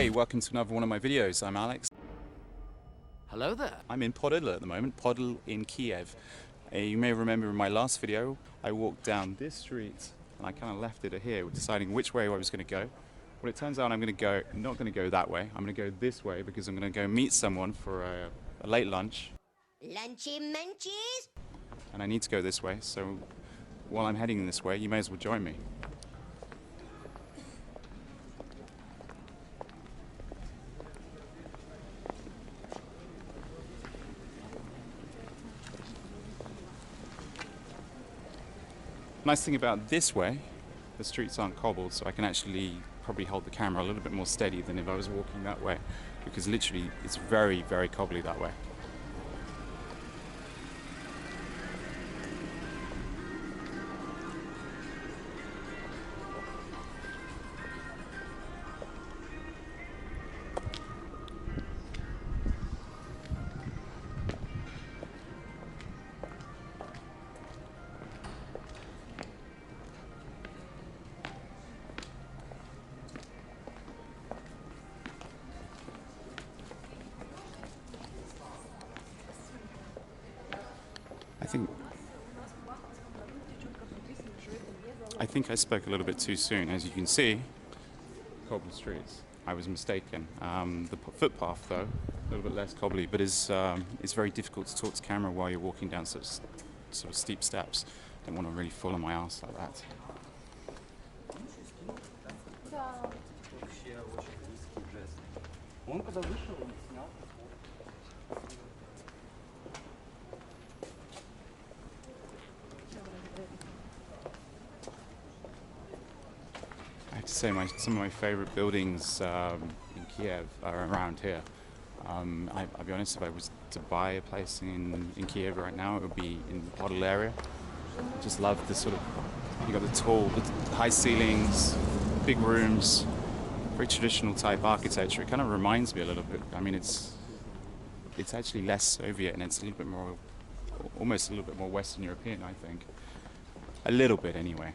Hey, welcome to another one of my videos. I'm Alex. Hello there. I'm in Podil at the moment, Podil in Kiev. You may remember in my last video, I walked down this street and I kind of left it here, deciding which way I was going to go. Well, it turns out I'm not going to go that way. I'm going to go this way because I'm going to go meet someone for a late lunch. Lunchy munchies? And I need to go this way, so while I'm heading this way, you may as well join me. Nice thing about this way, the streets aren't cobbled, so I can actually probably hold the camera a little bit more steady than if I was walking that way, because literally it's very, very cobbly that way. I think I spoke a little bit too soon. As you can see, cobbled streets. I was mistaken. The footpath, though, a little bit less cobbly, but it's very difficult to talk to camera while you're walking down such sort of steep steps. Don't want to really fall on my ass like that. I have to say some of my favorite buildings in Kiev are around here. I'll be honest, if I was to buy a place in Kiev right now, it would be in the Podil area. I just love the sort of, you got the high ceilings, big rooms, very traditional type architecture. It kind of reminds me a little bit. I mean, it's actually less Soviet and it's a little bit more, almost a little bit more Western European, I think. A little bit anyway.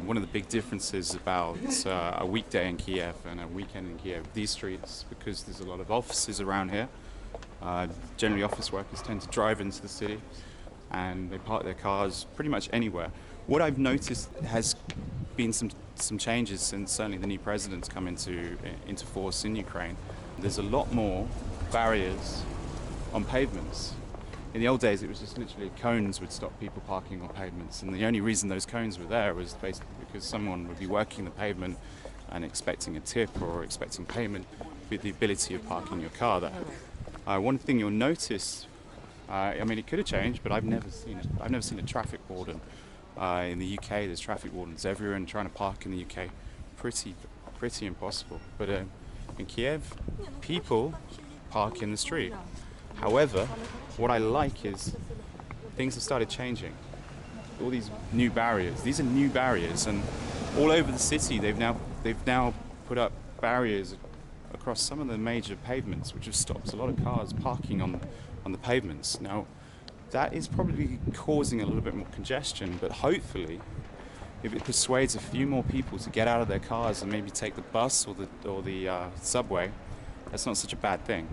One of the big differences about a weekday in Kiev and a weekend in Kiev, these streets, because there's a lot of offices around here. Generally, office workers tend to drive into the city, and they park their cars pretty much anywhere. What I've noticed has been some changes since certainly the new president's come into force in Ukraine. There's a lot more barriers on pavements. In the old days, it was just literally cones would stop people parking on pavements, and the only reason those cones were there was basically because someone would be working the pavement and expecting a tip or expecting payment with the ability of parking your car there. One thing you'll notice, I mean, it could have changed, but I've never seen a traffic warden. In the UK, there's traffic wardens everywhere, and trying to park in the UK, pretty impossible. But in Kiev, people park in the street. However, what I like is things have started changing. All these new barriers. These are new barriers, and all over the city they've now put up barriers across some of the major pavements, which have stopped a lot of cars parking on the pavements. Now, that is probably causing a little bit more congestion, but hopefully, if it persuades a few more people to get out of their cars and maybe take the bus or the subway, that's not such a bad thing.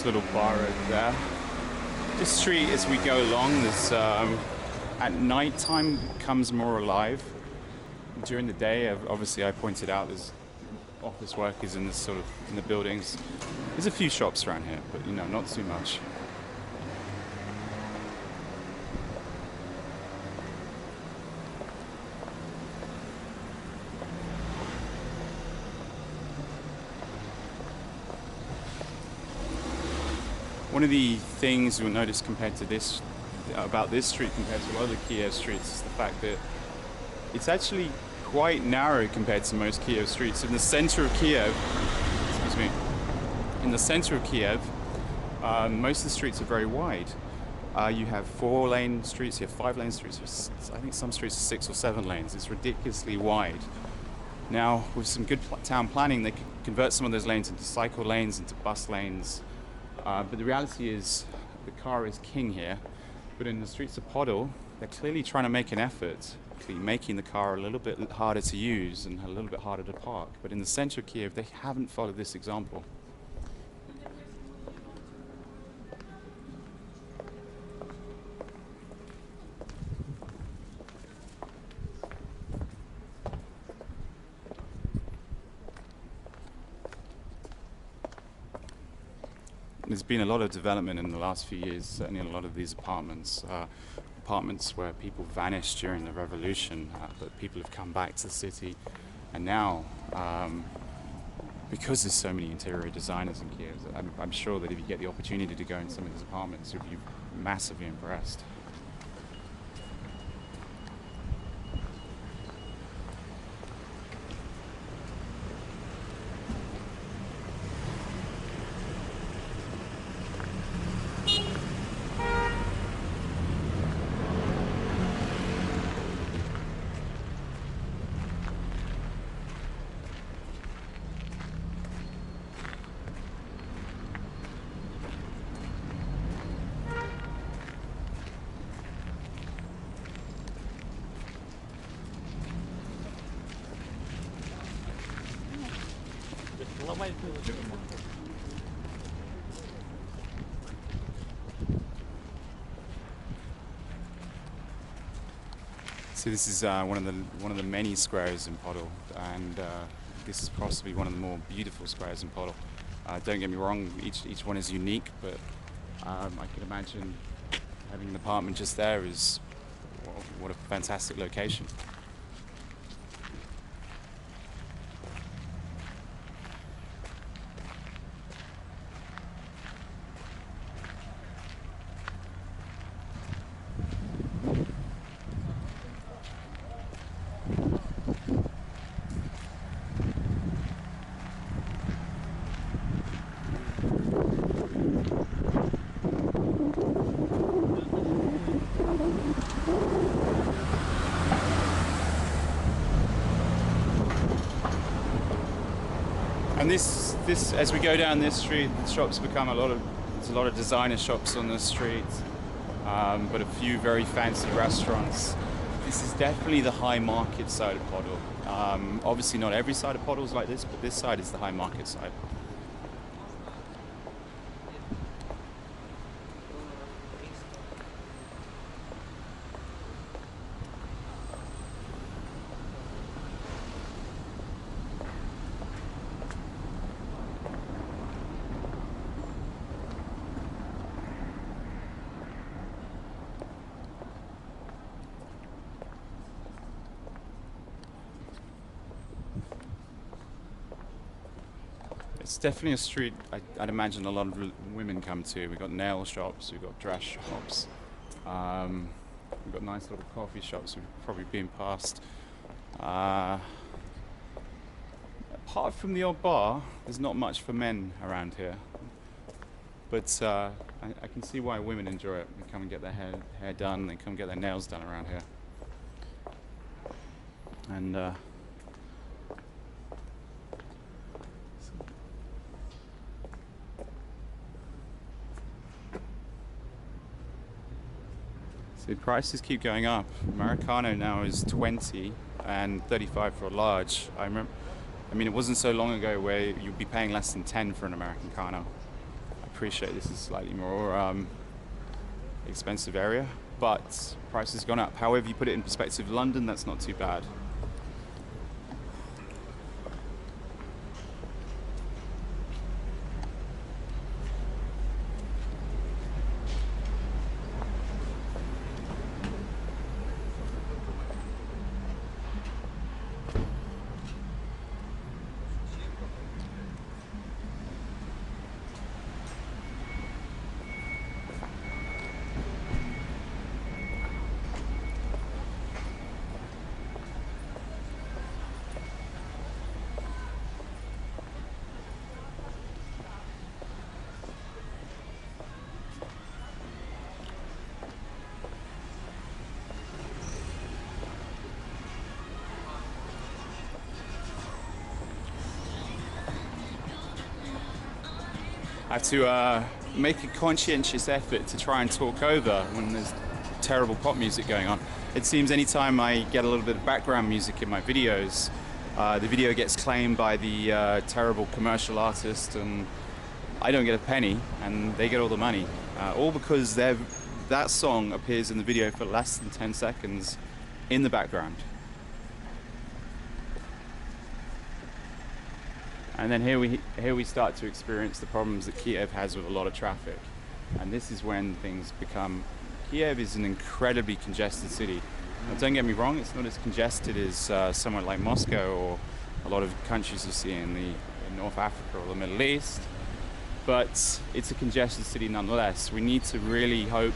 Little bar over there. This street, as we go along, there's at night time becomes more alive. During the day, obviously, I pointed out there's office workers in the buildings. There's a few shops around here, but not too much. One of the things you'll notice about this street compared to other Kiev streets is the fact that it's actually quite narrow compared to most Kiev streets. In the center of Kiev, most of the streets are very wide. You have 4-lane streets, you have 5-lane streets, I think some streets are 6 or 7 lanes. It's ridiculously wide. Now, with some good town planning, they could convert some of those lanes into cycle lanes, into bus lanes. But the reality is, the car is king here. But in the streets of Podil, they're clearly trying to make an effort, making the car a little bit harder to use and a little bit harder to park. But in the center of Kiev, they haven't followed this example. There's been a lot of development in the last few years, certainly in a lot of these apartments. Apartments where people vanished during the revolution, but people have come back to the city. And now, because there's so many interior designers in Kiev, I'm sure that if you get the opportunity to go in some of these apartments, you'll be massively impressed. So this is one of the many squares in Podil, and this is possibly one of the more beautiful squares in Podil. Don't get me wrong, each one is unique, but I can imagine having an apartment just there is what a fantastic location. And this, as we go down this street, the shops become there's a lot of designer shops on this street, but a few very fancy restaurants. This is definitely the high market side of Podil. Obviously not every side of Podil is like this, but this side is the high market side. It's definitely a street I'd imagine a lot of women come to. We've got nail shops, we've got dress shops, we've got nice little coffee shops we've probably been past. Apart from the odd bar, there's not much for men around here. But I can see why women enjoy it. They come and get their hair done, they come and get their nails done around here. And so prices keep going up. Americano now is 20 and 35 for a large. I mean, it wasn't so long ago where you'd be paying less than 10 for an Americano. I appreciate this is slightly more expensive area, but price has gone up. However, you put it in perspective, London, that's not too bad. have to make a conscientious effort to try and talk over when there's terrible pop music going on. It seems anytime I get a little bit of background music in my videos, the video gets claimed by the terrible commercial artist, and I don't get a penny, and they get all the money. All because that song appears in the video for less than 10 seconds in the background. And then here we start to experience the problems that Kiev has with a lot of traffic. And this is when things become... Kiev is an incredibly congested city. Now, don't get me wrong, it's not as congested as somewhere like Moscow or a lot of countries you see in North Africa or the Middle East. But it's a congested city nonetheless. We need to really hope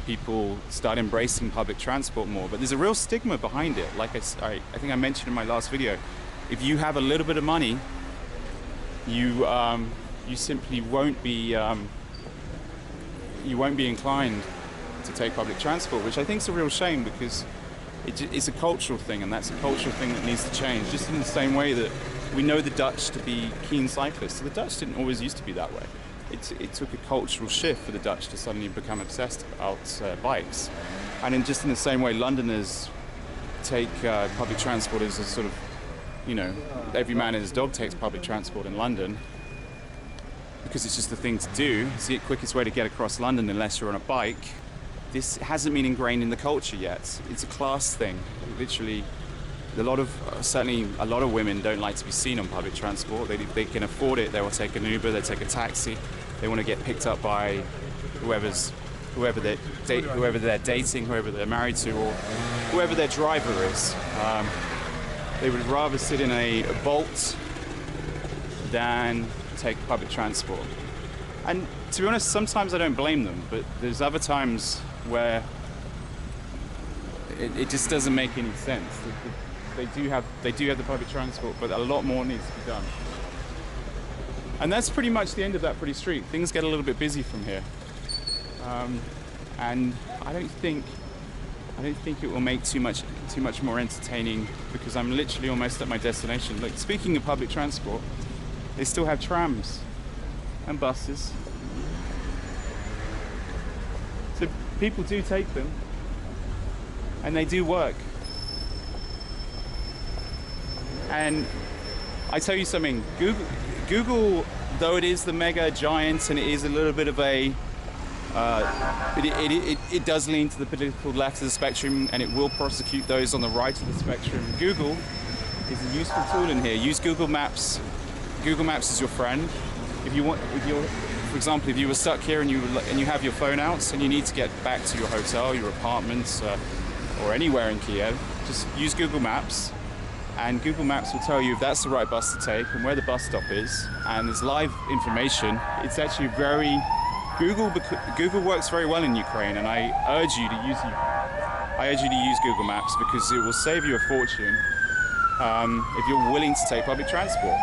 people start embracing public transport more. But there's a real stigma behind it. Like I think I mentioned in my last video, if you have a little bit of money, you simply won't be inclined to take public transport, which I think is a real shame, because it's a cultural thing, and that's a cultural thing that needs to change. Just in the same way that we know the Dutch to be keen cyclists. The Dutch didn't always used to be that way. It took a cultural shift for the Dutch to suddenly become obsessed about bikes. And in the same way, Londoners take public transport as a sort of, you know, every man and his dog takes public transport in London because it's just the thing to do. It's the quickest way to get across London unless you're on a bike. This hasn't been ingrained in the culture yet. It's a class thing. Literally, certainly a lot of women don't like to be seen on public transport. They can afford it, they will take an Uber, they take a taxi. They want to get picked up by whoever they're dating, whoever they're married to, or whoever their driver is. They would rather sit in a Bolt than take public transport. And to be honest, sometimes I don't blame them, but there's other times where it just doesn't make any sense. They do have the public transport, but a lot more needs to be done. And that's pretty much the end of that pretty street. Things get a little bit busy from here, and I don't think it will make too much more entertaining, because I'm literally almost at my destination. Like, speaking of public transport, they still have trams and buses. So people do take them, and they do work. And I tell you something, Google, though it is the mega giant and it is a little bit of a, it does lean to the political left of the spectrum, and it will prosecute those on the right of the spectrum. Google is a useful tool in here. Use Google Maps. Google Maps is your friend. For example, if you were stuck here and you have your phone out and you need to get back to your hotel, your apartment, or anywhere in Kiev, just use Google Maps, and Google Maps will tell you if that's the right bus to take and where the bus stop is, and there's live information. It's actually Google works very well in Ukraine, and I urge you to use Google Maps, because it will save you a fortune if you're willing to take public transport.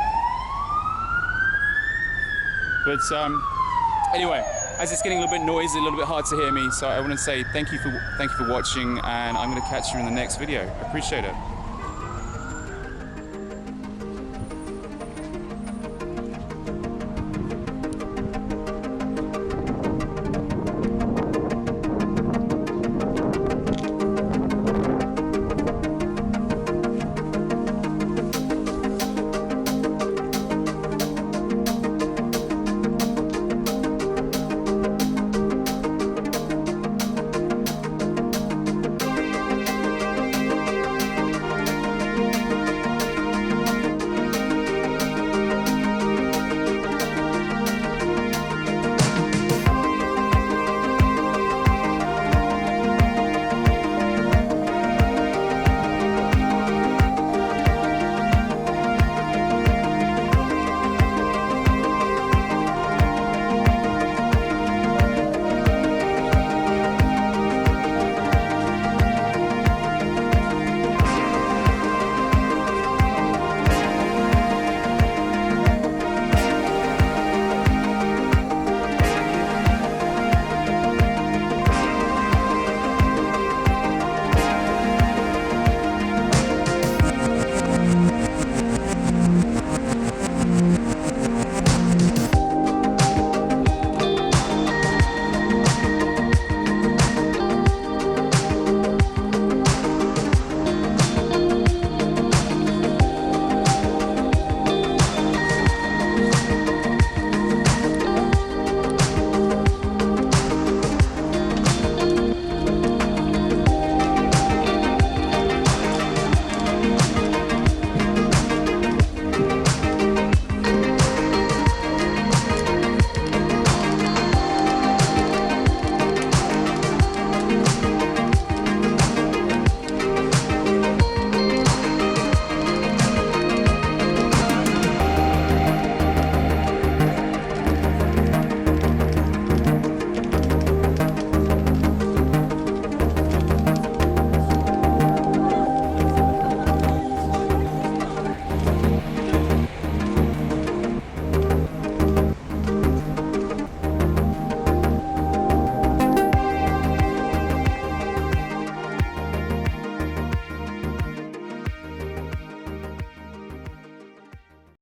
But anyway, as it's getting a little bit noisy, a little bit hard to hear me, so I want to say thank you for watching, and I'm going to catch you in the next video. I appreciate it.